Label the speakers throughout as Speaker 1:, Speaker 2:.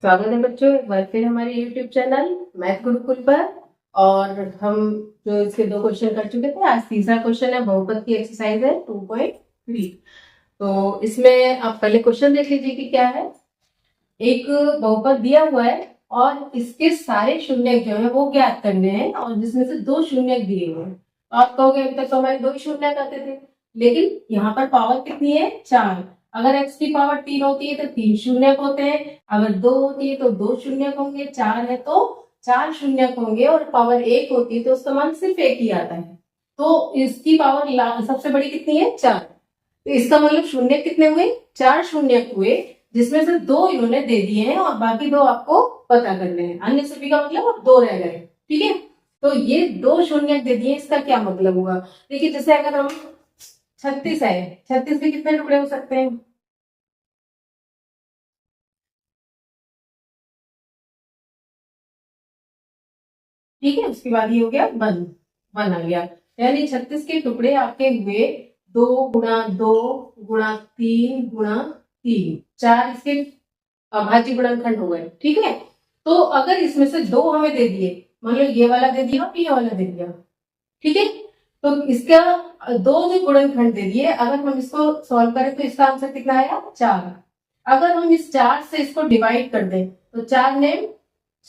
Speaker 1: स्वागत है बच्चों एक बार फिर हमारे YouTube चैनल मैथ गुरुकुल पर। और हम जो इसके 2 क्वेश्चन कर चुके थे, आज तीसरा क्वेश्चन है, बहुपद की एक्सरसाइज है 2.3। तो इसमें आप पहले क्वेश्चन देख लीजिए कि क्या है। एक बहुपद दिया हुआ है और इसके सारे शून्य जो है वो ज्ञात करने हैं, और जिसमें से 2 शून्य दिए हुए हैं। तो आप कहोगे अभी तक तो हमारे 2 शून्य आते थे, लेकिन यहाँ पर पावर कितनी है? 4। अगर x की पावर 3 होती है तो 3 शून्य होते हैं, अगर 2 होती है तो 2 शून्य होंगे, 4 है तो 4 शून्य होंगे, और पावर 1 होती है तो उसका मान सिर्फ 1 ही आता है। तो इसकी पावर सबसे बड़ी कितनी है? 4। तो इसका मतलब शून्य कितने हुए? 4 शून्य हुए, जिसमें से 2 इन्होंने दे दिए हैं और बाकी 2 आपको पता करने हैं। अन्य सभी का मतलब अब 2 रह गए। ठीक है, तो ये 2 शून्य दे दिए, इसका क्या मतलब हुआ? देखिए, जैसे अगर हम 36 है, 36 के कितने टुकड़े हो सकते हैं? ठीक है, उसके बाद ये हो गया 1 आ गया, यानी 36 के टुकड़े आपके हुए 2 गुणा 2 गुणा 3 गुणा 3, 4 इसके अभाज्य गुणनखंड हो गए। ठीक है, तो अगर इसमें से 2 हमें दे दिए, मान लो ये वाला दे दिया और ये वाला दे दिया, ठीक है, तो इसका 2 जो गुणनखंड दे दिए, अगर हम इसको सॉल्व करें तो इसका आंसर कितना आया? 4। अगर हम इस 4 से इसको डिवाइड कर दें तो 4 ने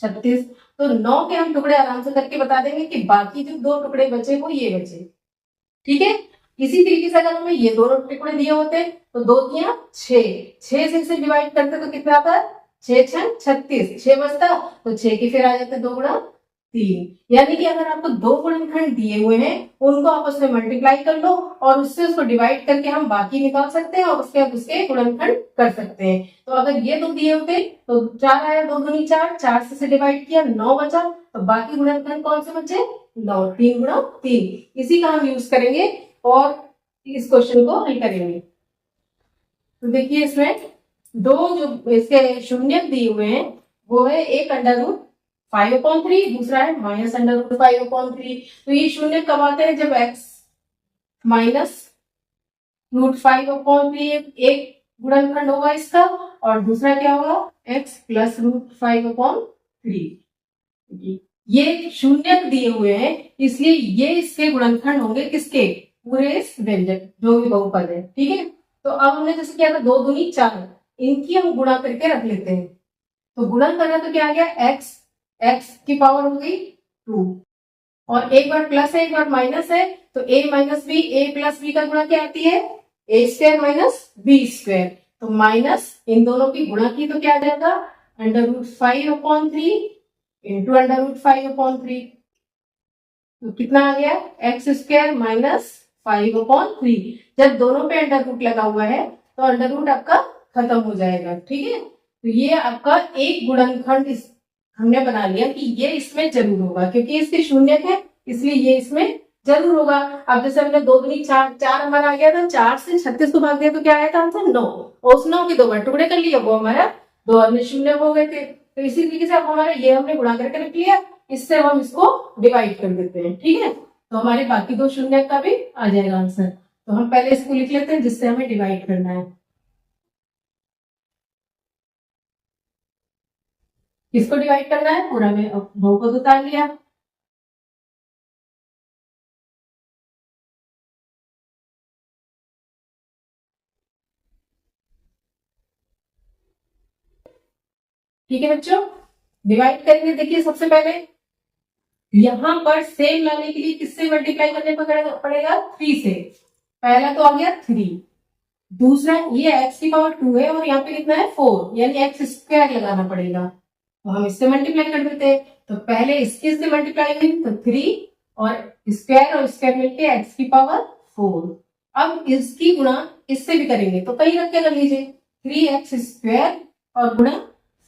Speaker 1: 36, तो 9 के हम टुकड़े आराम से करके बता देंगे कि बाकी जो 2 टुकड़े बचे वो ये बचे। ठीक है, इसी तरीके से अगर हमें ये दोनों टुकड़े दिए होते तो 2 तिया 6, 6 से इसे डिवाइड करते तो कितना आता? 6 6 36, 6 बचता, तो 6 के फिर आ जाते 2 गुणा 3। यानी कि अगर आपको 2 गुणनखंड दिए हुए हैं, उनको आपस में मल्टीप्लाई कर लो और उससे उसको डिवाइड करके हम बाकी निकाल सकते हैं और उसके बाद उसके गुणनखंड कर सकते हैं। तो अगर ये 2 दिए होते तो 4 आया, 2 दूनी 4, 4 से डिवाइड किया 9 बचा, तो बाकी गुणनखंड कौन से बचे? 9, 3 गुणा 3। इसी का हम यूज करेंगे और इस क्वेश्चन को हल करेंगे। तो देखिए, इसमें 2 जो इसके शून्य दिए हुए हैं वो है एक √5/3, दूसरा है -√5/3। तो ये शून्य कब आते हैं? जब x -√5/3 एक गुणनखंड होगा इसका, और दूसरा क्या होगा? x +√5/3। ये शून्य दिए हुए हैं, इसलिए ये इसके गुणनखंड होंगे, किसके? पूरे इस व्यंजक जो भी बहुपद है। ठीक है, तो अब हमने जैसे किया था 2 दूनी 4, इनकी हम गुणा करके रख लेते हैं। तो गुणा करना तो क्या आ गया? x की पावर हो गई 2, और एक बार प्लस है एक बार माइनस है, तो a minus B, A plus B का गुणा क्या आती है? a² minus b²। तो माइनस इन दोनों की गुणा की तो क्या आ जाएगा? √5/3 इंटू √5/3। तो कितना आ गया? x² minus 5/3। जब दोनों पे अंडर रूट लगा हुआ है तो अंडर रूट आपका खत्म हो जाएगा। ठीक है, तो ये आपका एक गुणनखंड हमने बना लिया कि ये इसमें जरूर होगा, क्योंकि इसके शून्य है इसलिए ये इसमें जरूर होगा। अब जैसे हमने 2 दूनी 4, 4 हमारा आ गया था, 4 से 36 को भाग दिया तो क्या आया था आंसर? 9, और उस 9 के 2 बार टुकड़े कर लिए, वो हमारा 2 अन्य शून्य हो गए थे। तो इसी तरीके से अब हमारा ये हमने गुणा करके रख लिया, इससे हम इसको डिवाइड कर देते हैं। ठीक है, तो हमारे बाकी 2 शून्य का भी आ जाएगा आंसर। तो हम पहले इसको लिख लेते हैं जिससे हमें डिवाइड करना है। किसको डिवाइड करना है? पूरा में बहुपद उतार लिया। ठीक है बच्चों, डिवाइड करेंगे। देखिए, सबसे पहले यहां पर सेम लाने के लिए किससे मल्टीप्लाई करने पड़ेगा? 3 से। पहला तो आ गया 3, दूसरा ये x की पावर 2 है और यहाँ पे कितना है? 4, यानी x² लगाना पड़ेगा। तो हम इससे मल्टीप्लाई कर देते हैं। तो पहले इसकी से मल्टीप्लाई हुई तो 3, और स्क्वायर मिलके x की पावर 4। अब इसकी गुणा इससे भी करेंगे तो कहीं रख के कर लीजिए, 3x² और गुणा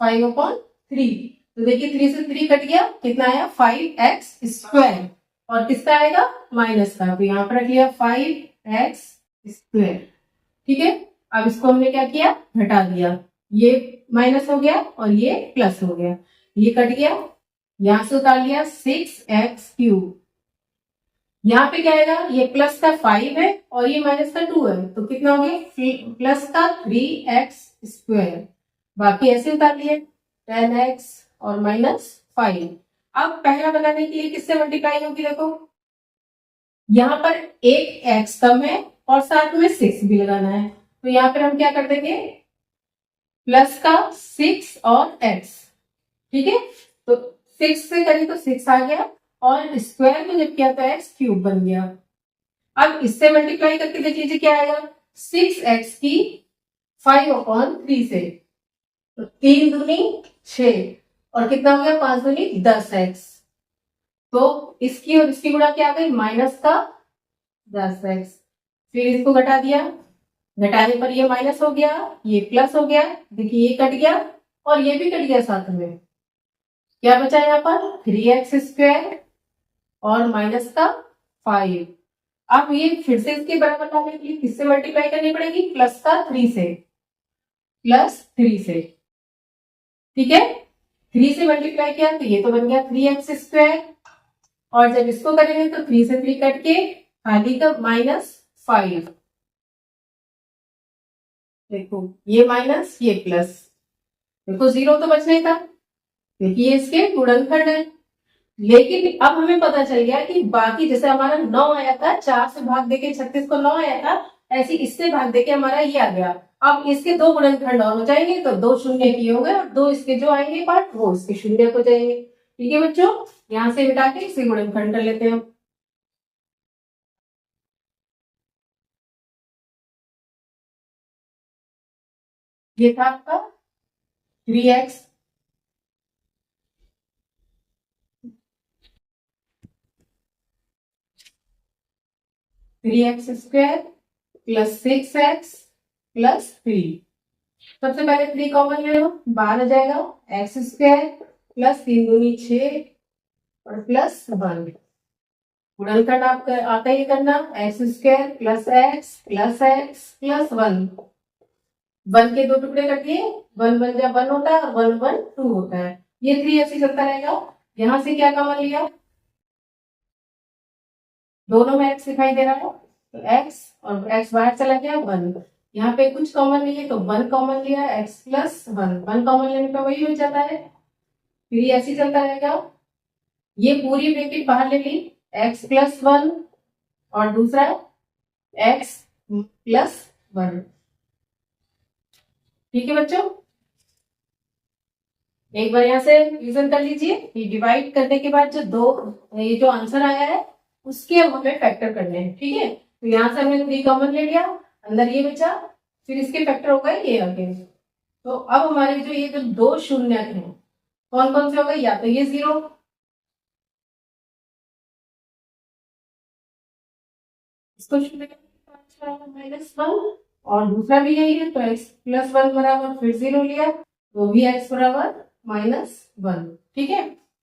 Speaker 1: 5/3। तो देखिए 3 से 3 कट गया, कितना आया? 5x², और किसका आएगा? माइनस का। तो यहाँ पर रख लिया 5x²। ठीक है, अब इसको हमने क्या किया? घटा दिया, ये माइनस हो गया और ये प्लस हो गया, ये कट गया, यहां से उतार लिया 6x³। यहाँ पे क्या आएगा? ये प्लस का 5 है और ये माइनस का 2 है, तो कितना हो गया? प्लस का 3x²। बाकी ऐसे उतार लिए। 10x और -5। अब पहला बनाने के लिए किससे मल्टीप्लाई होगी, देखो यहाँ पर एक x कम है और साथ में 6 भी लगाना है, तो यहाँ पर हम क्या कर देंगे, प्लस का 6 और x, ठीक है। तो 6 से करें तो 6 आ गया और स्क्वायर में जब किया तो x क्यूब बन गया। अब इससे मल्टीप्लाई करके देखिए क्या आएगा, 6x की 5/3 से, तो 3 दूनी 6 और कितना हो गया, 5 दूनी 10x। तो इसकी और इसकी गुणा क्या आ गई, माइनस का 10x। फिर इसको घटा दिया, घटाने पर ये माइनस हो गया, ये प्लस हो गया, देखिए ये कट गया और ये भी कट गया साथ में। क्या बचा यहाँ पर, 3x² और माइनस का 5। अब ये फिर से इसके बराबर लाने के लिए किससे मल्टीप्लाई करनी पड़ेगी, प्लस का 3 से, प्लस 3 से, ठीक है। 3 से मल्टीप्लाई किया तो ये तो बन गया 3x², और जब इसको करेंगे तो 3 से 3 कट के खाली का -5। देखो ये माइनस ये प्लस, देखो 0 तो बचना ही था क्योंकि ये इसके गुणनखंड है। लेकिन अब हमें पता चल गया कि बाकी जैसे हमारा 9 आया था, 4 से भाग देके 36 को 9 आया था, ऐसे इससे भाग देके हमारा ये आ गया। अब इसके दो गुणनखंड और हो जाएंगे तो 2 शून्य की हो गए और 2 इसके जो आएंगे पार्ट वो इसके शून्य हो जाएंगे, ठीक है बच्चों। यहां से मिटा के इसे गुणनखंड कर लेते हैं। ये था आपका 3x square plus 6x plus 3। सबसे पहले 3 कॉमन ले लो, बाहर आ जाएगा, x² प्लस 3 दूनी 6 और प्लस 1। गुणनखंड आप आता ही करना, x² plus x plus x plus 1। 1 के 2 टुकड़े कर दिए, 1 1 जा 1 होता है और 1 1 2 होता है। ये 3 ऐसे चलता रहेगा। यहां से क्या कॉमन लिया, दोनों में x दिखाई दे रहा है तो x और x बाहर चला गया 1। यहाँ पे कुछ कॉमन नहीं है तो 1 कॉमन लिया, x प्लस 1, 1 कॉमन लेने पे वही हो जाता है। फिर ये ऐसे चलता रहेगा, ये पूरी ब्रैकेट बाहर ले ली, x प्लस 1 और दूसरा x प्लस 1, ठीक है बच्चों। एक बार यहाँ से रिवीजन कर लीजिए, ये डिवाइड करने के बाद ये जो आंसर आया है उसके अब हमें फैक्टर करने हैं, ठीक है। तो यहाँ से हमने 3 कॉमन ले लिया, अंदर ये बचा, फिर इसके फैक्टर हो गए ये आगे। तो अब हमारे जो ये जो 2 शून्य हैं कौन कौन से हो गए, या तो ये 0, इसको शून्य -1 और दूसरा भी यही है तो x प्लस 1 बराबर फिर 0 लिया तो भी x बराबर -1, ठीक है।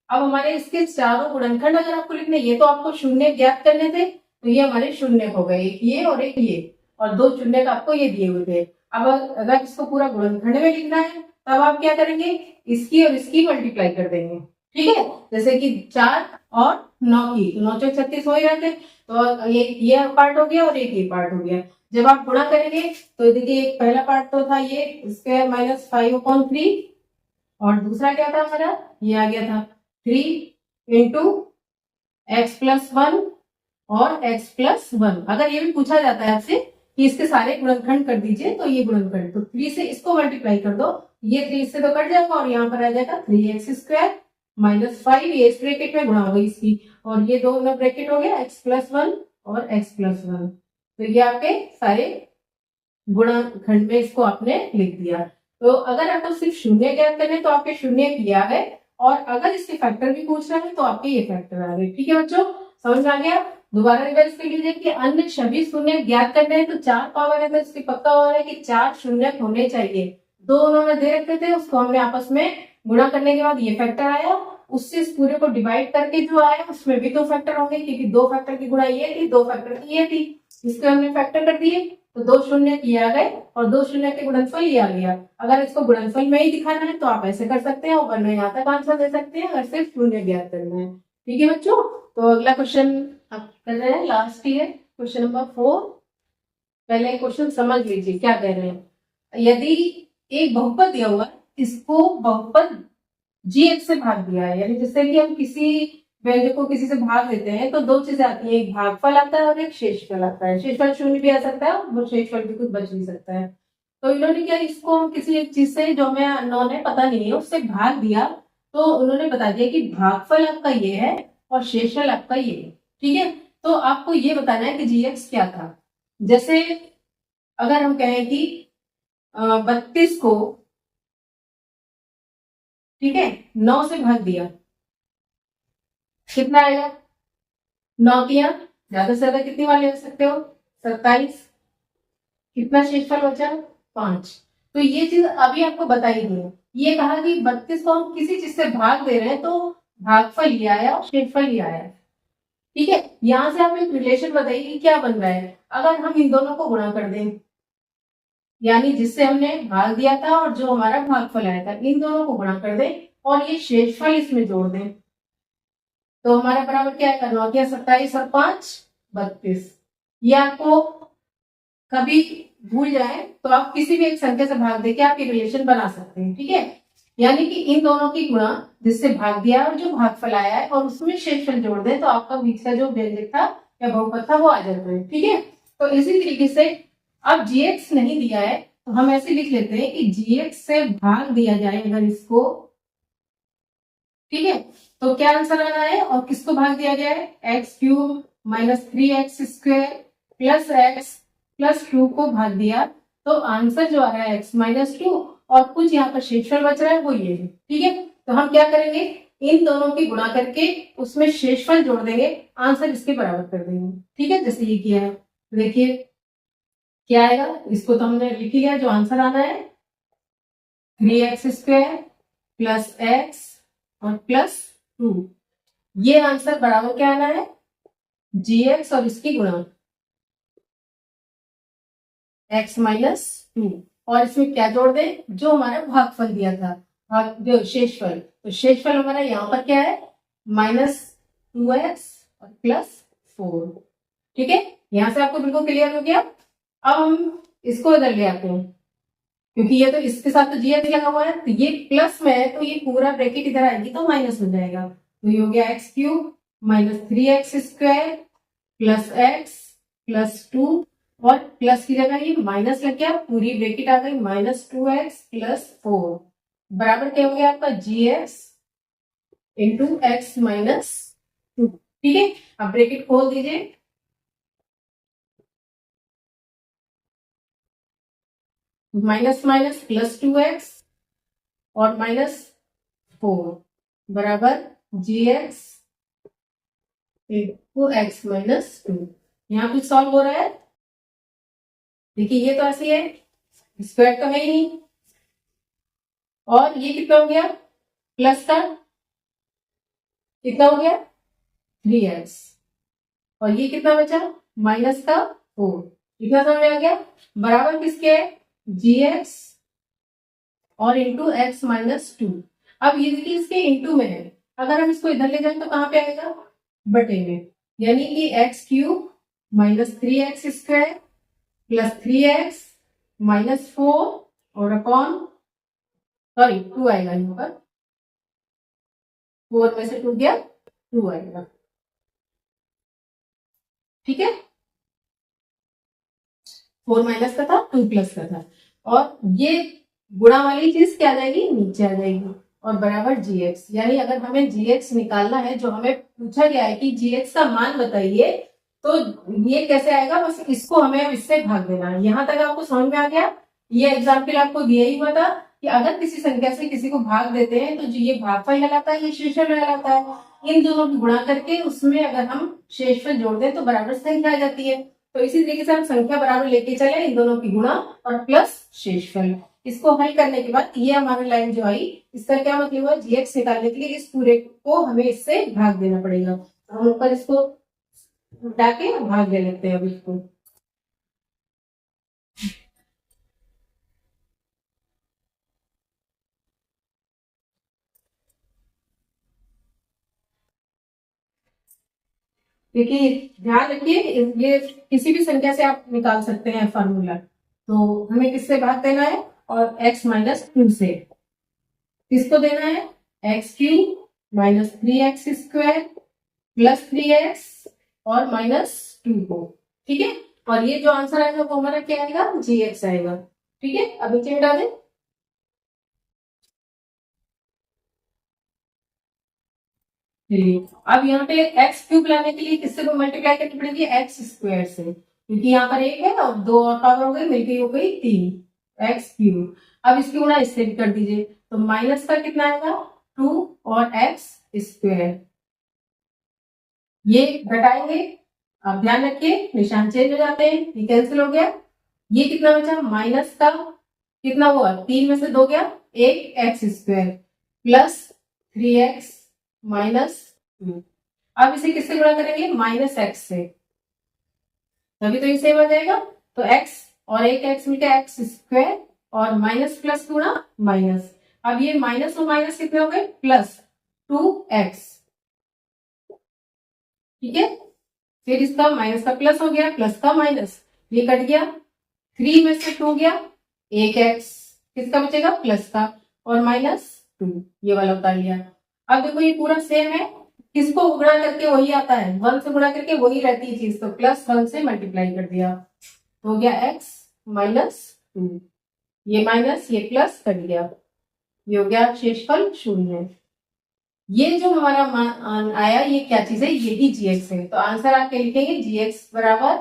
Speaker 1: अब हमारे इसके चारों गुणनखंड अगर आपको लिखने, ये तो आपको शून्य ज्ञात करने थे तो ये हमारे शून्य हो गए, एक ये और एक ये, और 2 शून्य का आपको ये दिए हुए थे। अब अगर इसको पूरा गुणनखंड में लिखना है तब आप क्या करेंगे, इसकी और इसकी मल्टीप्लाई कर देंगे, ठीक है। जैसे कि 4 और 9 की, 9 चौक 36 हो ही रहे थे, तो ये पार्ट हो गया और एक ये पार्ट हो गया। जब आप गुणा करेंगे तो देखिए एक पहला पार्ट तो था ये स्क्वायर -5/3 और दूसरा क्या था हमारा, ये आ गया था 3 इंटू x प्लस 1 और x प्लस 1। अगर ये भी पूछा जाता है आपसे कि इसके सारे गुणनखंड कर दीजिए तो ये गुणनखंड, तो 3 से इसको मल्टीप्लाई कर दो, ये 3 से तो कट जाएगा और यहाँ पर आ जाएगा 3x² -5, ये इस ब्रैकेट में गुणा हो गई इसकी, और ये दोनों ब्रैकेट हो गया x प्लस 1 और x प्लस 1। तो ये आपके सारे गुणनखंड में इसको आपने लिख दिया। तो अगर आपको सिर्फ शून्य ज्ञात करने तो आपके शून्य किया है, और अगर इसके फैक्टर भी पूछ रहे हैं तो आपके ये फैक्टर आ गए, ठीक है बच्चों, समझ आ गया। दोबारा रिवाइज कर लीजिए कि अन्य सभी शून्य ज्ञात करने हैं तो 4 पावर है तो इसकी पक्का हो रहा है कि 4 शून्य होने चाहिए। 2 उन्होंने दे रखे थे, उसको हमने आपस में गुणा करने के बाद ये फैक्टर आया, उससे इस पूरे को डिवाइड करके जो आया उसमें भी 2 फैक्टर होंगे क्योंकि 2 फैक्टर की गुणा ये थी, 2 फैक्टर की ये थी, इसको हमने फैक्टर कर दिए तो 2 शून्य किए आ गए और 2 शून्य के गुणनफल ये आ गया। अगर इसको गुणनफल में ही दिखाना है तो आप ऐसे कर सकते हैं, वरना यहाँ तक आंसर दे सकते हैं अगर सिर्फ शून्य ज्ञात करना है, ठीक है बच्चों। तो अगला क्वेश्चन आप कर रहे हैं, लास्ट ही है क्वेश्चन नंबर 4। पहले क्वेश्चन समझ लीजिए क्या कह रहे हैं। यदि एक बहुपद दिया हुआ है, इसको बहुपद gx से भाग दिया है, यानी जिससे कि हम किसी व्यंजक को किसी से भाग देते हैं तो दो चीजें आती है, एक भागफल आता है और एक शेषफल आता है। शेषफल शून्य भी आ सकता है और शेषफल भी कुछ बच भी सकता है। तो इन्होंने क्या, इसको हम किसी एक चीज से जो हमें अननोन है, पता नहीं है, उससे भाग दिया, तो उन्होंने बता दिया कि भागफल आपका ये है और शेषफल आपका ये है। ठीक है, तो आपको ये बताना है कि gx क्या था। जैसे अगर हम कहें कि 32 को, ठीक है, 9 से भाग दिया, कितना आएगा? 9 किया ज्यादा से ज्यादा कितनी वाले हो सकते हो? 27। कितना शेषफल बचा? 5। तो ये चीज अभी आपको बताई दी है। ये कहा कि 32 को हम किसी चीज से भाग दे रहे हैं तो भागफल ये आया और शेषफल ये आया। ठीक है, यहां से आप एक रिलेशन बताइए कि क्या बन रहा है अगर हम इन दोनों को गुणा कर दें, यानी जिससे हमने भाग दिया था और जो हमारा भागफल आया था, इन दोनों को गुणा कर दें और ये शेषफल इसमें जोड़ दें, तो हमारा बराबर क्या आएगा? 9 या 27 और 5 32। ये आपको कभी भूल जाए तो आप किसी भी एक संख्या से भाग देके आप ये रिलेशन बना सकते हैं। ठीक है, यानी कि इन दोनों की गुणा जिससे भाग दिया और जो भागफल आया है और उसमें शेषफल जोड़ दें तो आपका बीच का जो व्यंजक था या बहुपद था वो आ जाता है। ठीक है, तो इसी तरीके से अब gx नहीं दिया है तो हम ऐसे लिख लेते हैं कि gx से भाग दिया जाए अगर इसको, ठीक है, तो क्या आंसर आना है और किसको भाग दिया गया है? x³ minus 3x² plus x plus 2 को भाग दिया, तो आंसर जो आ रहा है x माइनस 2 और कुछ यहाँ पर शेषफल बच रहा है वो ये है। ठीक है, तो हम क्या करेंगे, इन दोनों की गुणा करके उसमें शेषफल जोड़ देंगे, आंसर इसके बराबर कर देंगे। ठीक है, जैसे ये किया है, देखिए क्या आएगा, इसको तो हमने लिख लिया, जो आंसर आना है 3x² प्लस x और प्लस 2, ये आंसर बराबर क्या आना है? gx और इसकी गुणा x माइनस 2, और इसमें क्या जोड़ दे? जो हमारा भागफल दिया था, भाग जो शेषफल, तो शेषफल हमारा यहाँ पर क्या है? -2x और प्लस 4। ठीक है, यहां से आपको बिल्कुल क्लियर हो गया। अब हम इसको इधर ले आते हैं, क्योंकि ये तो इसके साथ तो gx लगा हुआ है, तो ये प्लस में है तो ये पूरा ब्रैकेट इधर आएगी तो माइनस हो जाएगा, तो ये हो गया x³ minus 3x² plus x plus 2, और प्लस की जगह ये माइनस लग गया, पूरी ब्रैकेट आ गई, -2x प्लस 4 बराबर क्या हो गया आपका? gx into x minus 2। ठीक है, अब ब्रैकेट खोल दीजिए, माइनस माइनस प्लस 2x और -4 बराबर gx इंटू x माइनस 2। यहाँ कुछ सॉल्व हो रहा है? देखिए ये तो ऐसे है, स्क्वायर तो है ही नहीं, और ये कितना हो गया? प्लस का कितना हो गया? 3x, और ये कितना बचा? माइनस का 4। कितना समझ में आ गया? बराबर किसके है? gx और इंटू x माइनस 2। अब ये देखिए इसके इंटू में है, अगर हम इसको इधर ले जाएं तो कहाँ पे आएगा? बटे में, यानी कि x³ minus 3x² plus 3x minus 4 और अपॉन, सॉरी 2 आएगा यहाँ पर, 4 में से 2 गया, 2 आएगा। ठीक है, 4 माइनस का था, 2 प्लस का था, और ये गुणा वाली चीज क्या आ जाएगी? नीचे आ जाएगी, और बराबर gx, यानी अगर हमें gx निकालना है, जो हमें पूछा गया है कि gx का मान बताइए, तो ये कैसे आएगा? बस इसको हमें इससे भाग देना है। यहां तक आपको समझ में आ गया? ये एग्जाम्पल आपको दिया ही हुआ था कि अगर किसी संख्या से किसी को भाग देते हैं तो जो ये भागफल कहलाता है, ये शेषफल कहलाता है, इन दोनों की गुणा करके उसमें अगर हम शेषफल जोड़ दें तो बराबर संख्या आ जाती है। तो इसी तरीके से हम संख्या बराबर लेके चले, इन दोनों की गुणा और प्लस शेषफल। इसको हल करने के बाद ये हमारी लाइन जो आई, इसका क्या मतलब हुआ? gx निकालने के लिए इस पूरे को हमें इससे भाग देना पड़ेगा। हम ऊपर इसको उठा के भाग दे लेते हैं अब इसको। देखिए ध्यान रखिए, ये किसी भी संख्या से आप निकाल सकते हैं फॉर्मूला। तो हमें किससे भाग देना है? और x माइनस 2 से। किसको देना है? X cube minus 3x square plus 3x और माइनस 2 को, ठीक है। और ये जो आंसर आएगा वो हमारा क्या आएगा, gx आएगा, ठीक है। अब नीचे मिटा दें। अब यहाँ पे एक्स क्यूब लाने के लिए किससे को मल्टीप्लाई करनी पड़ेगी, एक्स स्क्वायर से, क्योंकि यहाँ पर एक है और दो और पावर हो गई, मिलके हो गई 3 एक्स क्यूब। अब इसकी गुणा इससे भी कर दीजिए, तो माइनस का कितना आएगा 2 और एक्स स्क्वायर, ये घटाएंगे। अब ध्यान रखिए निशान चेंज हो जाते हैं, ये कैंसिल हो गया। ये कितना बचा, माइनस का कितना हुआ, 3 में से 2 गया, 1 x square plus 3x minus 2। अब इसे किससे गुणा करेंगे, माइनस एक्स से, तभी तो ये सेम आ जाएगा। तो x और 1 x मिलकर एक्स स्क्वायर और माइनस प्लस गुणा माइनस। अब ये माइनस और माइनस कितने हो गए, प्लस 2x, ठीक है। फिर इसका माइनस का प्लस हो गया, प्लस का माइनस, ये कट गया, 3 में से 2 गया, 1x, किसका बचेगा, प्लस का, और माइनस 2, ये वाला उतार लिया। अब देखो ये पूरा सेम है, किसको गुणा करके वही आता है, 1 से गुणा करके वही रहती है चीज, तो प्लस 1 से मल्टीप्लाई कर दिया, तो हो गया x माइनस 2, ये माइनस ये प्लस कट गया, ये हो गया शेषफल 0। ये जो हमारा आया ये क्या चीज है, ये ही gx है। तो आंसर आपके लिखेंगे gx बराबर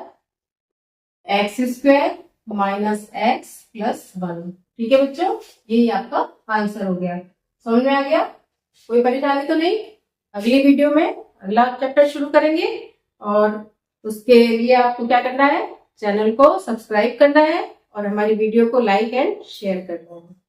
Speaker 1: x square minus x plus 1, ठीक है बच्चों, यही आपका आंसर हो गया। समझ में आ गया, कोई परेशानी तो नहीं। अगली वीडियो में अगला चैप्टर शुरू करेंगे, और उसके लिए आपको क्या करना है, चैनल को सब्सक्राइब करना है और हमारी वीडियो को लाइक एंड शेयर करना है।